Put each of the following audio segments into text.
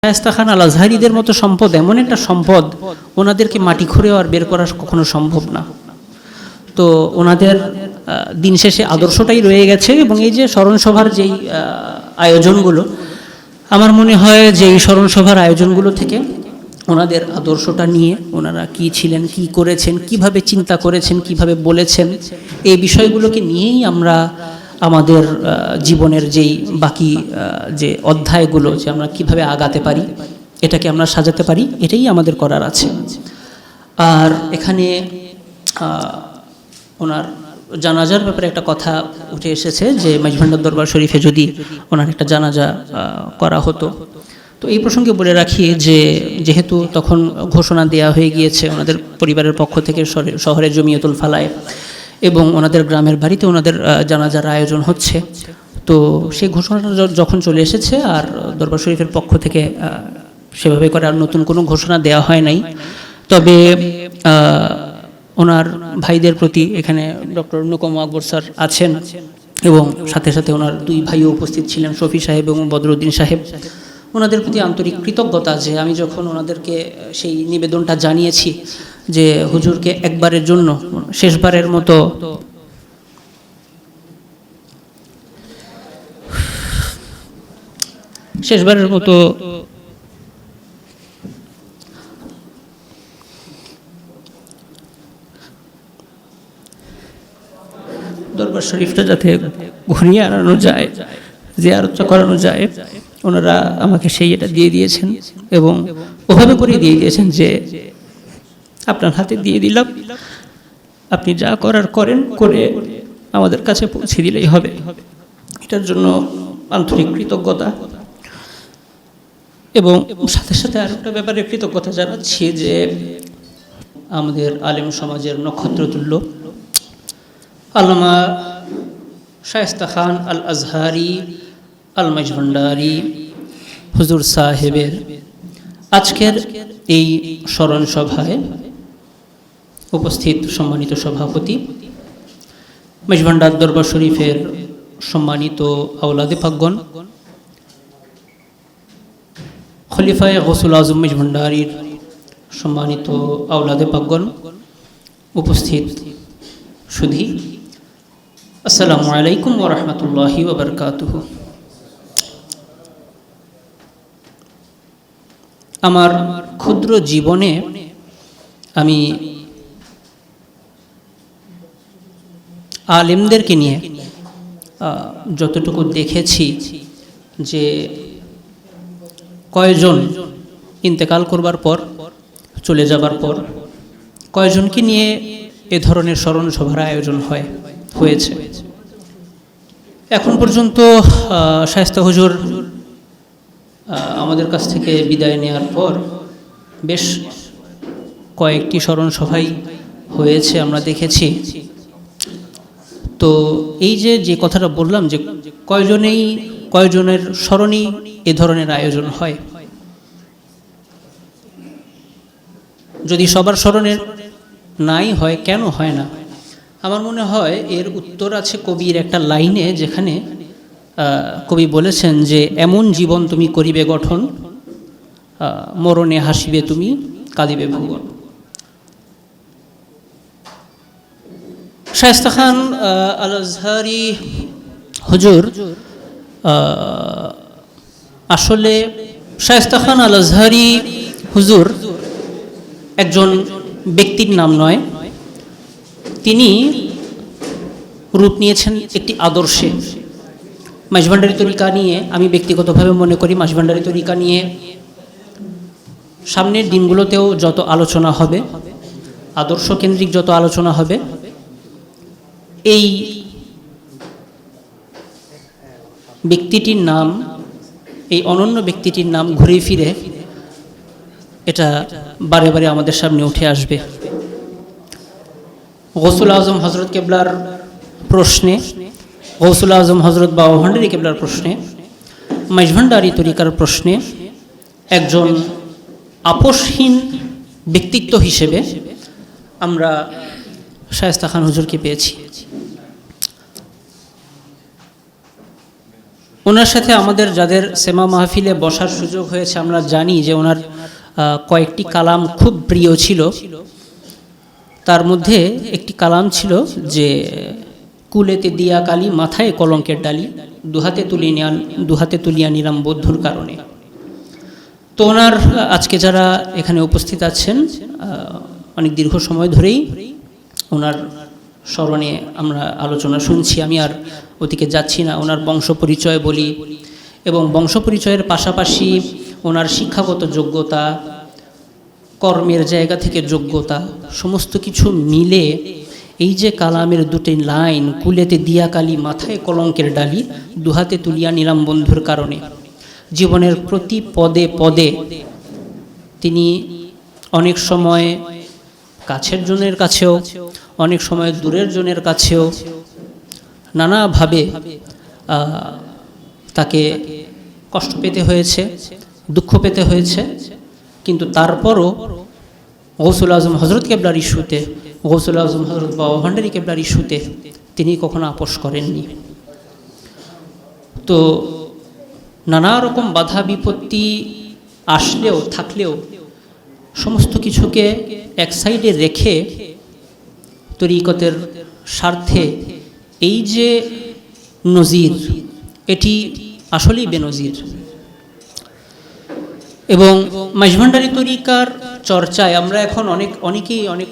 শায়েস্তা খান আল আজহারিদের মতো সম্পদ এমন একটা সম্পদ, ওনাদেরকে মাটি খুঁড়েও আর বের করা কখনো সম্ভব না। তো ওনাদের দিন শেষে আদর্শটাই রয়ে গেছে। এবং এই যে স্মরণসভার যেই আয়োজনগুলো, আমার মনে হয় যে এই স্মরণসভার আয়োজনগুলো থেকে ওনাদের আদর্শটা নিয়ে, ওনারা কি ছিলেন, কি করেছেন, কিভাবে চিন্তা করেছেন, কিভাবে বলেছেন, এই বিষয়গুলোকে নিয়েই আমরা আমাদের জীবনের যেই বাকি যে অধ্যায়গুলো, যে আমরা কিভাবে আগাতে পারি, এটাকে আমরা সাজাতে পারি, এটাই আমাদের করার আছে। আর এখানে ওনার জানাজার ব্যাপারে একটা কথা উঠে এসেছে যে মাইজভান্ডার দরবার শরীফে যদি ওনার একটা জানাজা করা হতো। তো এই প্রসঙ্গে বলে রাখি যে যেহেতু তখন ঘোষণা দেওয়া হয়ে গিয়েছে ওনাদের পরিবারের পক্ষ থেকে শহরের জমিয়তুল ফালায়, এবং ওনাদের গ্রামের বাড়িতে ওনাদের জানাজার আয়োজন হচ্ছে, তো সেই ঘোষণাটা যখন চলে এসেছে আর দরবার শরীফের পক্ষ থেকে সেভাবে করে আর নতুন কোনো ঘোষণা দেওয়া হয় নাই। তবে ওনার ভাইদের প্রতি এখানে ডক্টর নুকম আকবর স্যার আছেন, এবং সাথে সাথে ওনার দুই ভাইও উপস্থিত ছিলেন, শফি সাহেব এবং বদরুদ্দিন সাহেব। ওনাদের প্রতি আন্তরিক কৃতজ্ঞতা যে আমি যখন ওনাদেরকে সেই নিবেদনটা জানিয়েছি যে হুজুরকে একবারের জন্য, শেষবারের মতো দরবার শরীফটা যাতে ঘুরিয়ে আনানো যায়, জিয়ারতটা করানো যায়, ওনারা আমাকে সেই এটা দিয়ে দিয়েছেন, এবং ওভাবে করে দিয়ে দিয়েছেন যে আপনার হাতে দিয়ে দিলাম, আপনি যা করার করেন, করে আমাদের কাছে পৌঁছে দিলেই হবে। এটার জন্য আন্তরিক কৃতজ্ঞতা। এবং সাথে সাথে আর একটা ব্যাপারে কৃতজ্ঞতা জানাচ্ছি যে আমাদের আলেম সমাজের নক্ষত্রতুল্য আল্লামা শায়েস্তা খান আল আজহারি আল মাইজভান্ডারি হুজুর সাহেবের আজকের এই স্মরণ সভায় উপস্থিত সম্মানিত সভাপতি, মাইজভান্ডার দরবার শরীফের সম্মানিত আওলাদে পাকগণ, খলিফায়ে গৌসুল আজম মাইজভান্ডারির সম্মানিত আওলাদে পাকগণ, উপস্থিত সুধী, আসসালামু আলাইকুম ওয়া রাহমাতুল্লাহি ওয়া বারাকাতুহু। আমার ক্ষুদ্র জীবনে আমি আলেমদেরকে নিয়ে যতটুকু দেখেছি যে কয়জন ইন্তেকাল করবার পর, চলে যাবার পর কয়জনকে নিয়ে এ ধরনের স্মরণ সভার আয়োজন হয়েছে। এখন পর্যন্ত শায়েস্তা হুজুর আমাদের কাছ থেকে বিদায় নেওয়ার পর বেশ কয়েকটি স্মরণ সভাই হয়েছে, আমরা দেখেছি। তো এই যে কথাটা বললাম যে কয়জনের স্মরণেই এ ধরনের আয়োজন হয়, যদি সবার স্মরণের নাই হয়, কেন হয় না? আমার মনে হয় এর উত্তর আছে কবির একটা লাইনে, যেখানে কবি বলেছেন যে এমন জীবন তুমি করিবে গঠন, মরণে হাসিবে তুমি, কাঁদিবে ভুবন। শায়েস্তা খান আল আজহারি হুজুর আসলে শায়েস্তা খান আল আজহারি হুজুর একজন ব্যক্তির নাম নয়, তিনি রূপ নিয়েছেন একটি আদর্শে। মাইজভান্ডারি তরিকা নিয়ে আমি ব্যক্তিগতভাবে মনে করি, মাইজভান্ডারি তরিকা নিয়ে সামনের দিনগুলোতেও যত আলোচনা হবে, আদর্শ কেন্দ্রিক যত আলোচনা হবে, এই ব্যক্তিটির নাম, এই অনন্য ব্যক্তিটির নাম ঘুরে ফিরে এটা বারে বারে আমাদের সামনে উঠে আসবে। গৌসুল আজম হজরত কেবলার প্রশ্নে, গৌসুল আজম হজরত বাবা ভান্ডারী কেবলার প্রশ্নে, মাইজভান্ডারি তরিকার প্রশ্নে একজন আপোষহীন ব্যক্তিত্ব হিসেবে আমরা শায়েস্তা খান হুজুরকে পেয়েছি। ওনার সাথে আমাদের যাদের সেমা মাহফিলে বসার সুযোগ হয়েছে আমরা জানি যে ওনার কয়েকটি কালাম খুব প্রিয় ছিল। তার মধ্যে একটি কালাম ছিল যে কুলেতে দিয়া কালি মাথায় কলঙ্কের ডালি, দুহাতে তুলিয়া নিলাম বন্ধুর কারণে। তো ওনার আজকে যারা এখানে উপস্থিত আছেন অনেক দীর্ঘ সময় ধরেই ওনার স্মরণে আমরা আলোচনা শুনছি, আমি আর ওদিকে যাচ্ছি না। ওনার বংশ পরিচয় বলি এবং বংশ পরিচয়ের পাশাপাশি ওনার শিক্ষাগত যোগ্যতা, কর্মের জায়গা থেকে যোগ্যতা, সমস্ত কিছু মিলে এই যে কালামের দুটি লাইন, কুলেতে দিয়া কালি মাথায় কলঙ্কের ডালি, দুহাতে তুলিয়া নিলাম বন্ধুর কারণে, জীবনের প্রতি পদে পদে তিনি অনেক সময় কাছের জনের কাছেও, অনেক সময় দূরের জনের কাছেও নানাভাবে তাকে কষ্ট পেতে হয়েছে, দুঃখ পেতে হয়েছে, কিন্তু তারপরও গৌসুল আজম হজরত কেবলার ইস্যুতে, গৌসুল আজম হজরত বাবা ভান্ডারী কেবলার ইস্যুতে তিনি কখনো আপোষ করেননি। তো নানা রকম বাধা বিপত্তি আসলেও থাকলেও সমস্ত কিছুকে এক সাইডে রেখে তরিকতের স্বার্থে এই যে নজির, এটি আসলেই বেনজির। এবং মাইজভান্ডারী তরিকার চর্চায় আমরা এখন অনেকেই অনেক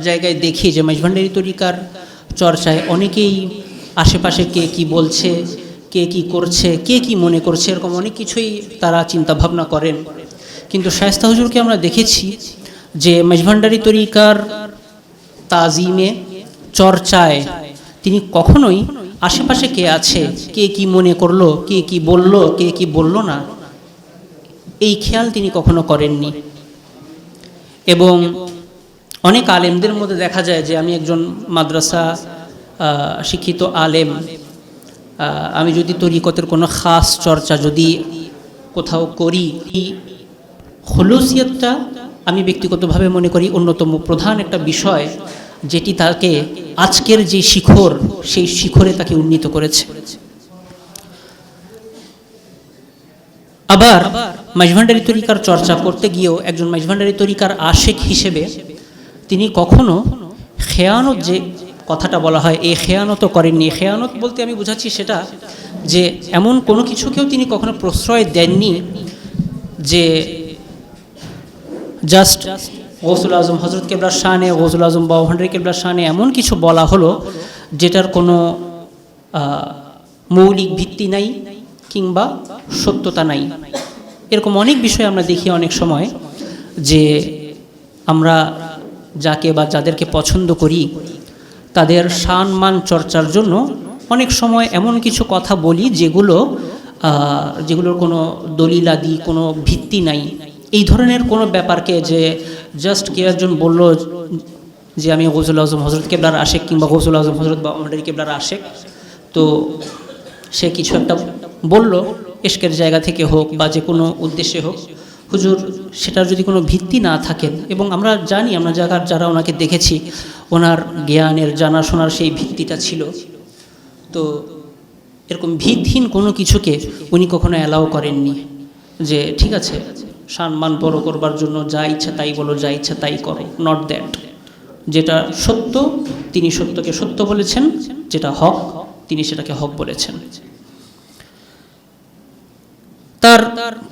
জায়গায় দেখি যে মাইজভান্ডারী তরিকার চর্চায় অনেকেই আশেপাশে কে কি বলছে, কে কি করছে, কে কি মনে করছে, এরকম অনেক কিছুই তারা চিন্তা ভাবনা করেন। কিন্তু শায়েস্তা হুজুরকে আমরা দেখেছি যে মাইজভান্ডারী তরিকার তাজিমে, চর্চায় তিনি কখনোই আশেপাশে কে আছে, কে কি মনে করলো, কে কি বলল, কে কি বলল না, এই খেয়াল তিনি কখনো করেননি। এবং অনেক আলেমদের মধ্যে দেখা যায় যে আমি একজন মাদ্রাসা শিক্ষিত আলেম, আমি যদি তরিকতের কোনো খাস চর্চা যদি কোথাও করি, এই খুলুসিয়তটা আমি ব্যক্তিগতভাবে মনে করি অন্যতম প্রধান একটা বিষয়, যেটি তাকে আজকের যে শিখর, সেই শিখরে তাকে উন্নীত করেছে। আবার মাইজভান্ডারী তরিকার চর্চা করতে গিয়েও একজন মাইজভান্ডারী তরিকার আশেক হিসেবে তিনি কখনো খেয়ানত, যে কথাটা বলা হয়, এই খেয়ানতও করেননি। খেয়ানত বলতে আমি বোঝাচ্ছি সেটা যে এমন কোনো কিছুকেও তিনি কখনো প্রশ্রয় দেননি যে জাস্ট গৌসুল আজম হজরত কেবলার শানে, গৌসুল আজম বাবা ভান্ডারী কেবলার শানে এমন কিছু বলা হলো যেটার কোনো মৌলিক ভিত্তি নাই কিংবা সত্যতা নাই। এরকম অনেক বিষয় আমরা দেখি অনেক সময় যে আমরা যাকে বা যাদেরকে পছন্দ করি তাদের সম্মান চর্চার জন্য অনেক সময় এমন কিছু কথা বলি যেগুলোর কোনো দলিলাদি, কোনো ভিত্তি নাই। এই ধরনের কোনো ব্যাপারকে যে জাস্ট কেউ একজন বলল যে আমি গৌসুল আজম হজরত কেবলার আশেক কিংবা গৌসুল আজম হজরত বাবা ভান্ডারী কেবলার আশেক, তো সে কিছু একটা বলল ইশকের জায়গা থেকে হোক বা যে কোনো উদ্দেশ্যে হোক, হুজুর সেটার যদি কোনো ভিত্তি না থাকেন, এবং আমরা জানি, আমরা যারা ওনাকে দেখেছি ওনার জ্ঞানের, জানাশোনার সেই ভিত্তিটা ছিল, তো এরকম ভিতহীন কোনো কিছুকে উনি কখনো অ্যালাউ করেননি যে ঠিক আছে সম্মান বড় করবার জন্য যা ইচ্ছা তাই বলো, যা ইচ্ছা তাই করো। Not that. যেটা সত্য তিনি সত্যকে সত্য বলেছেন, যেটা হক তিনি সেটাকে হক বলেছেন। তার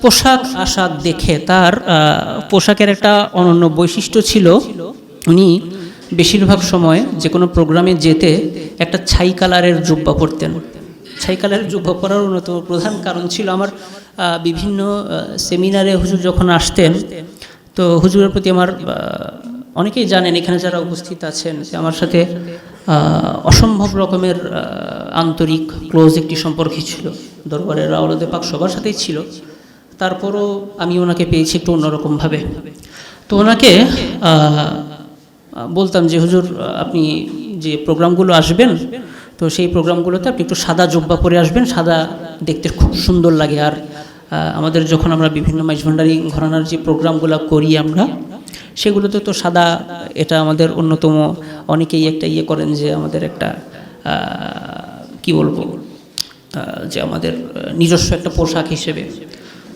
পোশাক আশাক দেখে, তার পোশাকের একটা অনন্য বৈশিষ্ট্য ছিল, উনি বেশিরভাগ সময় যে কোনো প্রোগ্রামে যেতে একটা ছাই কালারের জুব্বা পরতেন। ছাই কালারের জুব্বা পরার অন্যতম প্রধান কারণ ছিল আমার বিভিন্ন সেমিনারে হুজুর যখন আসতেন, তো হুজুরের প্রতি আমার অনেকেই জানেন এখানে যারা উপস্থিত আছেন যে আমার সাথে অসম্ভব রকমের আন্তরিক ক্লোজ একটি সম্পর্ক ছিল। দরবারের আওলাদে পাক সবার সাথেই ছিল, তারপরও আমি ওনাকে পেয়েছি একটু অন্যরকমভাবে। তো ওনাকে বলতাম যে হুজুর আপনি যে প্রোগ্রামগুলো আসবেন, তো সেই প্রোগ্রামগুলোতে আপনি একটু সাদা জুব্বা পরে আসবেন, সাদা দেখতে খুব সুন্দর লাগে। আর আমাদের যখন আমরা বিভিন্ন মাইজভান্ডারী ঘরানার যে প্রোগ্রামগুলো করি আমরা, সেগুলোতে তো সাদা, এটা আমাদের অন্যতম, অনেকেই একটা করেন যে আমাদের একটা কি বলবো, যে আমাদের নিজস্ব একটা পোশাক হিসেবে।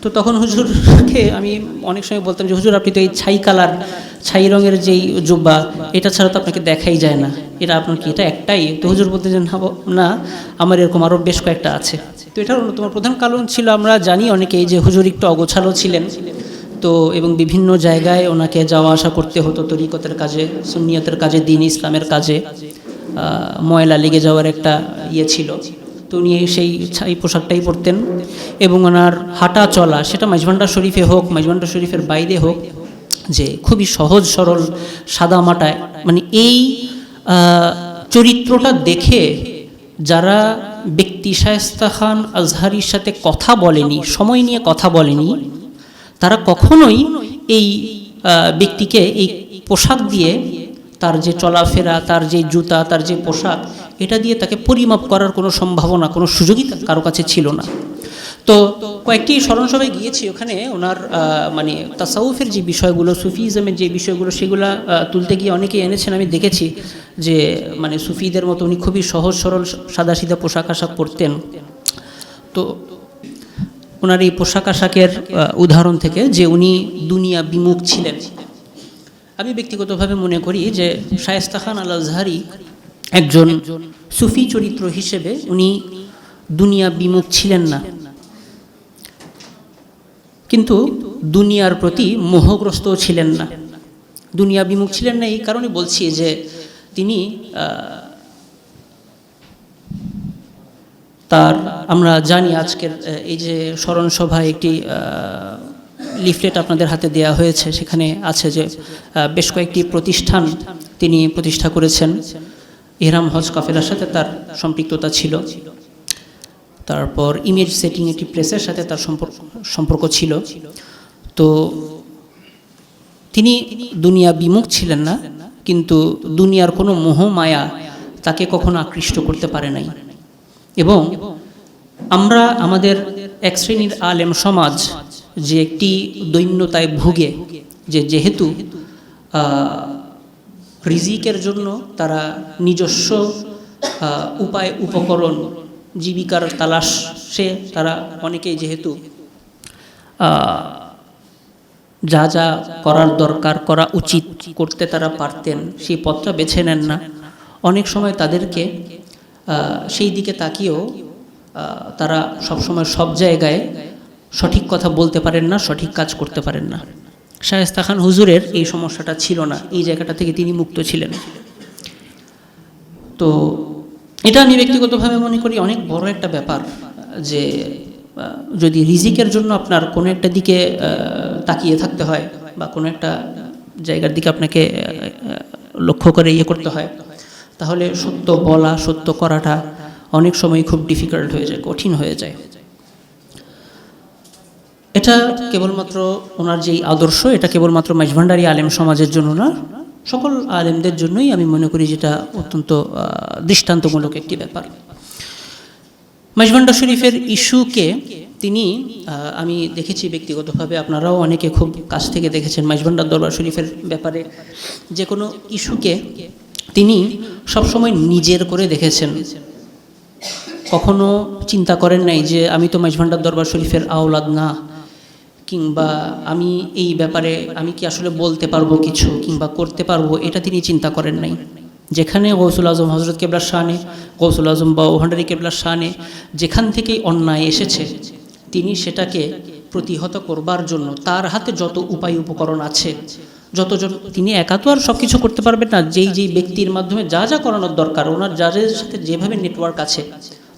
তো তখন হুজুরকে আমি অনেক সময় বলতাম যে হুজুর আপনি তো এই ছাই রঙের যেই জুব্বা এটা ছাড়া তো আপনাকে দেখাই যায় না, এটা আপনার কি এটা একটাই? তো হুজুর বলতে যে না, আমার এরকম আরও বেশ কয়েকটা আছে। তো এটার অন্যতম প্রধান কারণ ছিল, আমরা জানি অনেকেই যে হুজুর একটু অগোছালো ছিলেন, তো এবং বিভিন্ন জায়গায় ওনাকে যাওয়া আসা করতে হতো তরিকতের কাজে, সুন্নিয়তের কাজে, দ্বীন ইসলামের কাজে, ময়লা লেগে যাওয়ার একটা ছিল। তো উনি সেই ছাই পোশাকটাই পরতেন এবং ওনার হাঁটা চলা সেটা মাইজভান্ডার শরীফে হোক, মাইজভান্ডার শরীফের বাইরে হোক, যে খুবই সহজ সরল সাদা মাটায়, মানে এই চরিত্রটা দেখে যারা ব্যক্তি শায়েস্তা খান আজহারির সাথে কথা বলেনি, সময় নিয়ে কথা বলেনি, তারা কখনোই এই ব্যক্তিকে এই পোশাক দিয়ে, তার যে চলাফেরা, তার যে জুতা, তার যে পোশাক, এটা দিয়ে তাকে পরিমাপ করার কোনো সম্ভাবনা, কোনো সুযোগই কারো কাছে ছিল না। তো কয়েকটি স্মরণসভায় গিয়েছি, ওখানে ওনার মানে তাসাউফের যে বিষয়গুলো, সুফিজমের যে বিষয়গুলো, সেগুলো তুলতে গিয়ে অনেকেই এনেছেন। আমি দেখেছি যে মানে সুফিদের মতো উনি খুবই সহজ সরল সাদাসিধা পোশাক আশাক পরতেন। তো ওনার এই পোশাক আশাকের উদাহরণ থেকে যে উনি দুনিয়া বিমুখ ছিলেন, আমি ব্যক্তিগতভাবে মনে করি যে শায়েস্তা খান আল আজহারি একজন সুফি চরিত্র হিসেবে উনি দুনিয়া বিমুখ ছিলেন না, কিন্তু দুনিয়ার প্রতি মোহগ্রস্তও ছিলেন না। দুনিয়া বিমুখ ছিলেন না এই কারণে বলছি যে তিনি তার, আমরা জানি আজকের এই যে স্মরণ সভায় একটি লিফলেট আপনাদের হাতে দেয়া হয়েছে, সেখানে আছে যে বেশ কয়েকটি প্রতিষ্ঠান তিনি প্রতিষ্ঠা করেছেন। ইহরাম হজ কাফেলার সাথে তার সম্পৃক্ততা ছিল, তারপর ইমেজ সেটিং একটি প্রেসের সাথে তার সম্পর্ক ছিল। তো তিনি দুনিয়া বিমুখ ছিলেন না, কিন্তু দুনিয়ার কোনো মোহ মায়া তাকে কখনো আকৃষ্ট করতে পারে নাই। এবং আমরা আমাদের এক শ্রেণীর আলেম সমাজ যে একটি দৈন্যতায় ভুগে, যে যেহেতু রিজিকের জন্য তারা নিজস্ব উপায় উপকরণ, জীবিকার তালাশে তারা অনেকেই যেহেতু যা যা করার দরকার, করা উচিত করতে তারা পারতেন, সেই পথটা বেছে নেন না। অনেক সময় তাদেরকে সেই দিকে তাকিয়েও তারা সবসময় সব জায়গায় সঠিক কথা বলতে পারেন না, সঠিক কাজ করতে পারেন না। শায়েস্তা খান হুজুরের এই সমস্যাটা ছিল না, এই জায়গাটা থেকে তিনি মুক্ত ছিলেন। তো এটা আমি ব্যক্তিগতভাবে মনে করি অনেক বড় একটা ব্যাপার, যে যদি রিজিকের জন্য আপনার কোনো একটা দিকে তাকিয়ে থাকতে হয় বা কোনো একটা জায়গার দিকে আপনাকে লক্ষ্য করে করতে হয়, তাহলে সত্য বলা, সত্য করাটা অনেক সময় খুব ডিফিকাল্ট হয়ে যায়, কঠিন হয়ে যায়। এটা কেবলমাত্র ওনার যেই আদর্শ, এটা কেবলমাত্র মাইজভান্ডারি আলেম সমাজের জন্য না, সকল আলেমদের জন্যই আমি মনে করি যেটা অত্যন্ত দৃষ্টান্তমূলক একটি ব্যাপার। মাইজভান্ডার শরীফের ইস্যুকে তিনি, আমি দেখেছি ব্যক্তিগতভাবে, আপনারাও অনেকে খুব কাছ থেকে দেখেছেন মাইজভান্ডার দরবার শরীফের ব্যাপারে যে কোনো ইস্যুকে তিনি সবসময় নিজের করে দেখেছেন। কখনো চিন্তা করেন নাই যে আমি তো মাইজভান্ডার দরবার শরীফের আওলাদ না, কিংবা আমি এই ব্যাপারে আমি কি আসলে বলতে পারবো কিছু কিংবা করতে পারবো, এটা তিনি চিন্তা করেন নাই। যেখানে গৌসুল আজম হজরত কেবলার শানে, গৌসুল আজম বা ওহান্ডারি কেবলার শানে যেখান থেকেই অন্যায় এসেছে, তিনি সেটাকে প্রতিহত করবার জন্য তার হাতে যত উপায় উপকরণ আছে, যতজন, তিনি একা তো আর সব কিছু করতে পারবেন না, যেই ব্যক্তির মাধ্যমে যা যা করানোর দরকার, ওনার যাদের সাথে যেভাবে নেটওয়ার্ক আছে,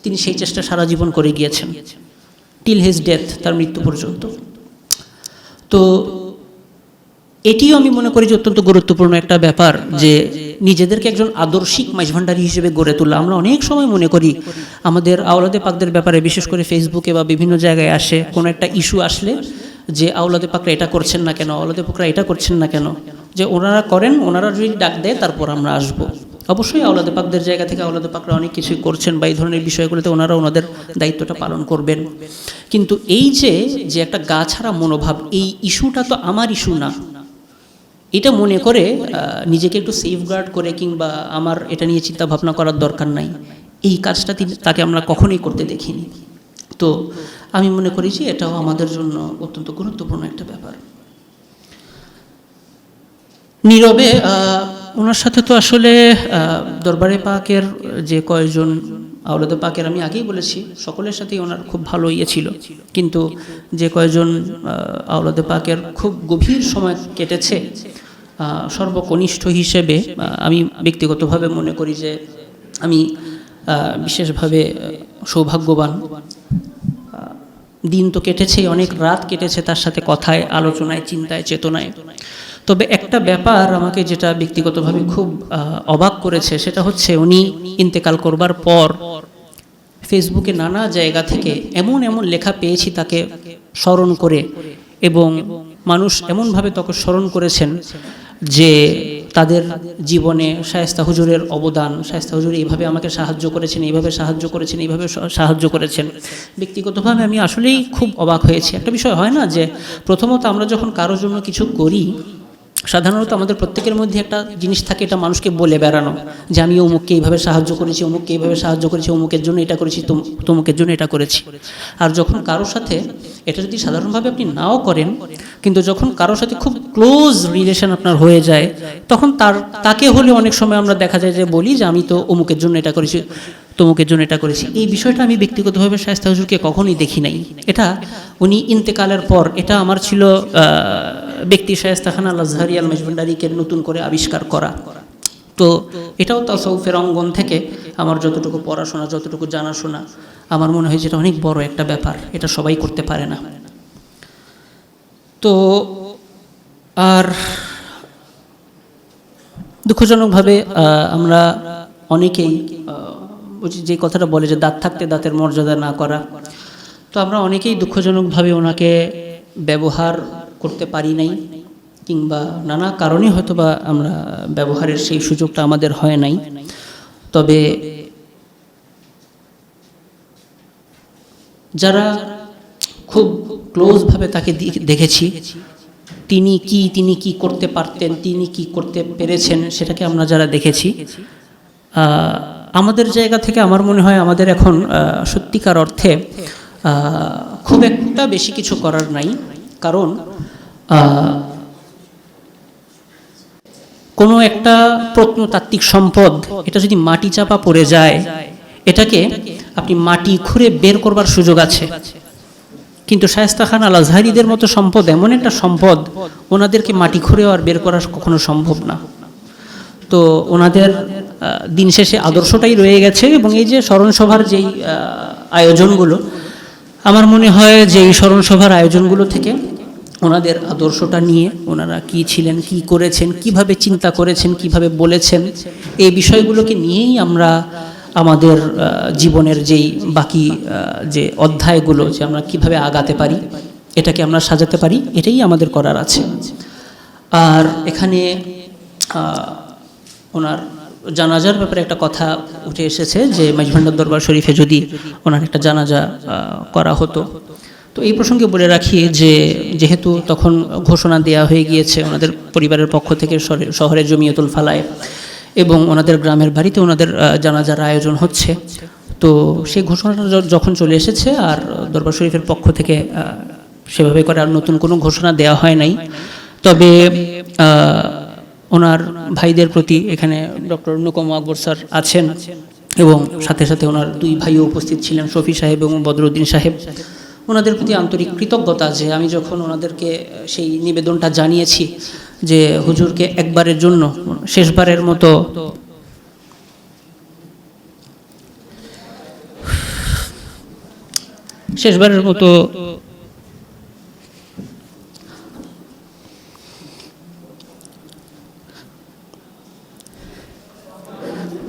তিনি সেই চেষ্টা সারা জীবন করে গিয়েছেন, টিল হিজ ডেথ, তার মৃত্যু পর্যন্ত। তো এটিও আমি মনে করি যে অত্যন্ত গুরুত্বপূর্ণ একটা ব্যাপার, যে নিজেদেরকে একজন আদর্শিক মাইজভান্ডারি হিসেবে গড়ে তোলা। আমরা অনেক সময় মনে করি আমাদের আওলাদে পাকদের ব্যাপারে, বিশেষ করে ফেসবুকে বা বিভিন্ন জায়গায় আসে, কোনো একটা ইস্যু আসলে যে আওলাদে পাকরা এটা করছেন না কেন, আওলাদে পাকরা এটা করছেন না কেন, যে ওনারা করেন, ওনারা যদি ডাক দেয় তারপর আমরা আসবো। অবশ্যই আওলাদে পাকদের জায়গা থেকে আওলাদে পাকরা অনেক কিছুই করছেন, বা এই ধরনের বিষয়গুলোতে ওনারা ওনাদের দায়িত্বটা পালন করবেন। কিন্তু এই যে একটা গা ছাড়া মনোভাব, এই ইস্যুটা তো আমার ইস্যু না, এটা মনে করে নিজেকে একটু সেফগার্ড করে, কিংবা আমার এটা নিয়ে চিন্তা ভাবনা করার দরকার নাই, এই কাজটা তাকে আমরা কখনোই করতে দেখিনি। তো আমি মনে করি যে এটাও আমাদের জন্য অত্যন্ত গুরুত্বপূর্ণ একটা ব্যাপার। নীরবে ওনার সাথে তো আসলে দরবারে পাকের যে কয়েকজন আওলাদে পাকের, আমি আগেই বলেছি, সকলের সাথেই ওনার খুব ভালো ইয়ে ছিল, কিন্তু যে কয়েকজন আওলাদে পাকের খুব গভীর সময় কেটেছে, সর্বকনিষ্ঠ হিসেবে আমি ব্যক্তিগতভাবে মনে করি যে আমি বিশেষভাবে সৌভাগ্যবান। দিন তো কেটেছে, অনেক রাত কেটেছে তার সাথে কথায়, আলোচনায়, চিন্তায়, চেতনায়। তবে একটা ব্যাপার আমাকে যেটা ব্যক্তিগতভাবে খুব অবাক করেছে, সেটা হচ্ছে উনি ইন্তেকাল করবার পর ফেসবুকে নানা জায়গা থেকে এমন এমন লেখা পেয়েছি তাকে স্মরণ করে, এবং মানুষ এমনভাবে তাকে স্মরণ করেছেন যে তাদের জীবনে শায়েস্তা হুজুরের অবদান, শায়েস্তা হুজুর এইভাবে আমাকে সাহায্য করেছেন, এইভাবে সাহায্য করেছেন, এইভাবে সাহায্য করেছেন। ব্যক্তিগতভাবে আমি আসলেই খুব অবাক হয়েছি। একটা বিষয় হয় না যে প্রথমত আমরা যখন কারোর জন্য কিছু করি, সাধারণত আমাদের প্রত্যেকের মধ্যে একটা জিনিস থাকে, এটা মানুষকে বলে বেড়ানো, যে আমি অমুককে এইভাবে সাহায্য করেছি, অমুককে এইভাবে সাহায্য করেছি, অমুকের জন্য এটা করেছি, তমুকের জন্য এটা করেছি। আর যখন কারোর সাথে এটা যদি সাধারণভাবে আপনি নাও করেন, কিন্তু যখন কারোর সাথে খুব ক্লোজ রিলেশন আপনার হয়ে যায়, তখন তাকে হলে অনেক সময় আমরা দেখা যায় যে বলি যে আমি তো অমুকের জন্য এটা করেছি, তমুকের জন্য এটা করেছি। এই বিষয়টা আমি ব্যক্তিগতভাবে শায়েস্তা হুজুরকে কখনোই দেখি নাই। এটা উনি ইন্তেকালের পর, এটা আমার ছিল ব্যক্তি শায়েস্তা খান আল আজহারি আল মেজভান্ডারিকে নতুন করে আবিষ্কার করা। তো এটাও তাসাউফের অঙ্গন থেকে আমার যতটুকু পড়াশোনা, যতটুকু জানাশোনা, আমার মনে হয় যেটা অনেক বড় একটা ব্যাপার, এটা সবাই করতে পারে না। তো আর দুঃখজনকভাবে আমরা অনেকেই যে কথাটা বলে যে দাঁত থাকতে দাঁতের মর্যাদা না করা, তো আমরা অনেকেই দুঃখজনকভাবে ওনাকে ব্যবহার করতে পারি নাই, কিংবা নানা কারণে হয়তোবা আমরা ব্যবহারের সেই সুযোগটা আমাদের হয় নাই। তবে যারা খুব ক্লোজভাবে তাকে দেখেছি, তিনি কি করতে পারতেন, তিনি কি করতে পেরেছেন, সেটাকে আমরা যারা দেখেছি, আমাদের জায়গা থেকে আমার মনে হয় আমাদের এখন সত্যিকার অর্থে খুব একটা বেশি কিছু করার নাই। কারণ কোনো একটা প্রত্নতাত্ত্বিক সম্পদ, এটা যদি মাটি চাপা পড়ে যায়, এটাকে আপনি মাটি খুঁড়ে বের করবার সুযোগ আছে, কিন্তু শায়েস্তা খান আল আজহারিদের মতো সম্পদ এমন একটা সম্পদ, ওনাদেরকে মাটি খুঁড়ে আর বের করা কখনো সম্ভব না। তো ওনাদের দিন শেষে আদর্শটাই রয়ে গেছে, এবং এই যে স্মরণসভার যেই আয়োজনগুলো, আমার মনে হয় যে এই স্মরণসভার আয়োজনগুলো থেকে ওনাদের আদর্শটা নিয়ে, ওনারা কি ছিলেন, কি করেছেন, কিভাবে চিন্তা করেছেন, কিভাবে বলেছেন, এই বিষয়গুলোকে নিয়েই আমরা আমাদের জীবনের যেই বাকি যে অধ্যায়গুলো, যে আমরা কিভাবে আগাতে পারি, এটাকে আমরা সাজাতে পারি, এটাই আমাদের করার আছে। আর এখানে ওনার জানাজার ব্যাপারে একটা কথা উঠে এসেছে যে মেজভান্ডার দরবার শরীফে যদি ওনার একটা জানাজা করা হতো। তো এই প্রসঙ্গে বলে রাখি যে যেহেতু তখন ঘোষণা দেওয়া হয়ে গিয়েছে ওনাদের পরিবারের পক্ষ থেকে শহরের জমিয়তুল ফালায়, এবং ওনাদের গ্রামের বাড়িতে ওনাদের জানাজার আয়োজন হচ্ছে, তো সেই ঘোষণাটা যখন চলে এসেছে, আর দরবার শরীফের পক্ষ থেকে সেভাবে করে আর নতুন কোনো ঘোষণা দেওয়া হয় নাই। তবে ওনার ভাইদের প্রতি এখানে ডক্টর নুকম আকবর স্যার আছেন, এবং সাথে সাথে ওনার দুই ভাইও উপস্থিত ছিলেন, শফি সাহেব এবং বদরুদ্দিন সাহেব। ওনাদের প্রতি আন্তরিক কৃতজ্ঞতা যে আমি যখন ওনাদেরকে সেই নিবেদনটা জানিয়েছি যে হুজুরকে একবারের জন্য, শেষবারের মতো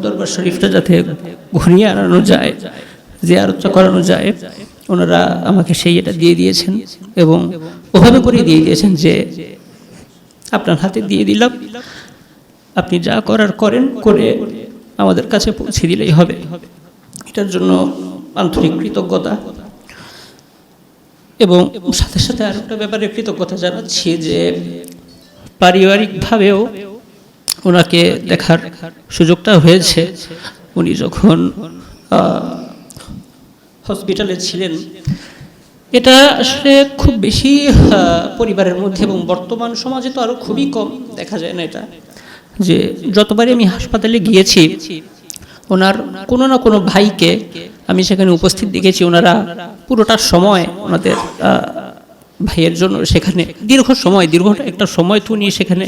দরবার শরীফটা যাতে ঘুরিয়ে আনানো যায়, জিয়ারত করানো যায়, ওনারা আমাকে সেই এটা দিয়ে দিয়েছেন, এবং ওভাবে করে দিয়ে দিয়েছেন যে আপনার হাতে দিয়ে দিলাম, আপনি যা করার করেন, করে আমাদের কাছে পৌঁছে দিলেই হবে। এটার জন্য আন্তরিক কৃতজ্ঞতা। এবং সাথে সাথে আর একটা ব্যাপারে কৃতজ্ঞতা জানাচ্ছি যে পারিবারিকভাবেও ওনাকে দেখার সুযোগটা হয়েছে। উনি যখন হসপিটালে ছিলেন, এটা আসলে খুব বেশি পরিবারের মধ্যে এবং বর্তমান সমাজে তো আরও খুবই কম দেখা যায় না এটা, যে যতবারই আমি হাসপাতালে গিয়েছি ওনার কোনো না কোনো ভাইকে আমি সেখানে উপস্থিত দেখেছি। ওনারা পুরোটা সময় ওনাদের ভাইয়ের জন্য সেখানে দীর্ঘ একটা সময় তো উনি সেখানে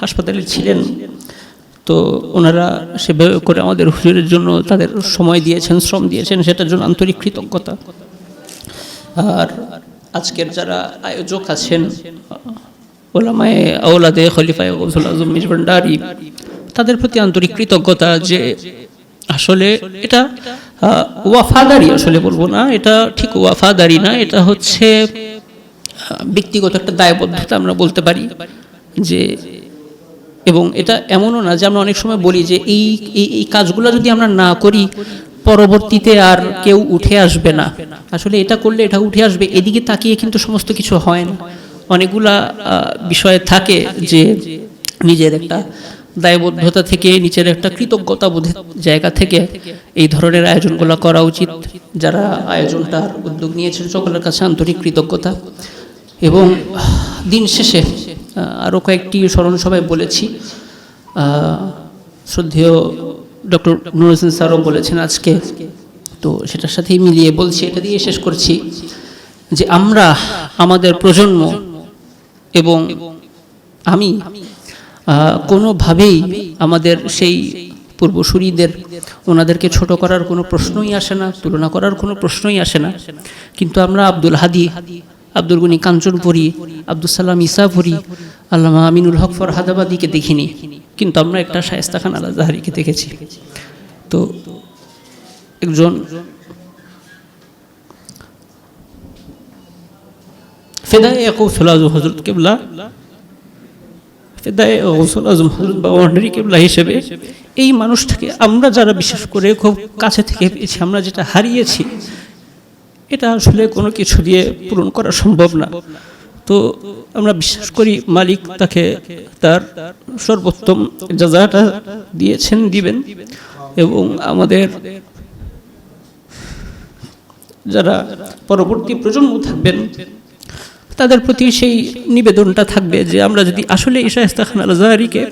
হাসপাতালে ছিলেন। তো ওনারা সেভাবে করে আমাদের হুজুরের জন্য তাদের সময় দিয়েছেন, শ্রম দিয়েছেন, সেটার জন্য আন্তরিক কৃতজ্ঞতা। আর আজকের যারা আয়োজক আছেন, ওলামায়ে আওলাদে খলিফায়ে গৌসুল আজম মীর ভান্ডারী, তাদের প্রতি আন্তরিক কৃতজ্ঞতা যে আসলে এটা ওয়াফাদারি, আসলে বলবো না এটা ঠিক ওয়াফাদারি না, এটা হচ্ছে ব্যক্তিগত একটা দায়বদ্ধতা আমরা বলতে পারি। যে এবং এটা এমনও না যে আমরা অনেক সময় বলি যে এই কাজগুলো যদি আমরা না করি পরবর্তীতে আর কেউ উঠে আসবে না, আসলে এটা করলে এটা উঠে আসবে, এদিকে তাকিয়ে কিন্তু সমস্ত কিছু হয় না। অনেকগুলা বিষয় থাকে যে নিজের একটা দায়বদ্ধতা থেকে, নিজের একটা কৃতজ্ঞতা বোধের জায়গা থেকে এই ধরনের আয়োজনগুলো করা উচিত। যারা আয়োজনটার উদ্যোগ নিয়েছেন সকলের কাছে আন্তরিক কৃতজ্ঞতা। এবং দিন শেষে আরও কয়েকটি স্মরণ সভায় বলেছি, শ্রদ্ধেয় ডক্টর নুরুল হোসেন স্যারও বলেছেন আজকে, তো সেটার সাথেই মিলিয়ে বলছি, এটা দিয়ে শেষ করছি যে আমরা আমাদের প্রজন্ম এবং আমি কোনোভাবেই আমাদের সেই পূর্বসূরীদের ওনাদেরকে ছোট করার কোনো প্রশ্নই আসে না, তুলনা করার কোনো প্রশ্নই আসে না। কিন্তু আমরা আব্দুল হাদি, আব্দুল গনি কাঞ্চনপুরী, আব্দুল সালাম ইসাপুরী, আল্লামা আমিনুল হক ফরহাদাবাদীকে দেখিনি, কিন্তু আমরা একটা শায়েস্তা খান আল আজহারিকে দেখেছি। তো একজন ফেদায়ে গৌসুল আজম হযরত কিবলা, ফেদায়ে গৌসুল আজম হযরত বাবা ভান্ডারী কিবলা হিসেবে এই মানুষটাকে আমরা যারা বিশেষ করে খুব কাছে থেকে পেয়েছি, আমরা যেটা হারিয়েছি এটা আসলে কোনো কিছু দিয়ে পূরণ করা সম্ভব না। তো আমরা বিশ্বাস করি মালিক তাকে তার সর্বোত্তম জাযাটা দিয়েছেন, দিবেন। এবং আমাদের যারা পরবর্তী প্রজন্ম থাকবেন তাদের প্রতি সেই নিবেদনটা থাকবে যে আমরা যদি আসলে শায়েস্তা খান আল আজহারীকে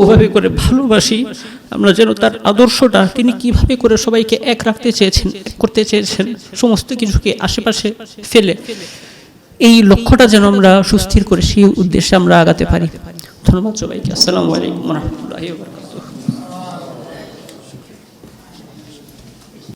ওভাবে করে ভালোবাসি, আমরা যেন তার আদর্শটা, তিনি কিভাবে করে সবাইকে এক রাখতে চেয়েছেন, এক করতে চেয়েছেন, সমস্ত কিছুকে আশেপাশে ফেলে এই লক্ষ্যটা যেন আমরা সুস্থির করে সেই উদ্দেশ্যে আমরা আগাতে পারি। ধন্যবাদ সবাইকে। আসসালামু আলাইকুম ওয়া রাহমাতুল্লাহি ওয়া বারাকাতুহু।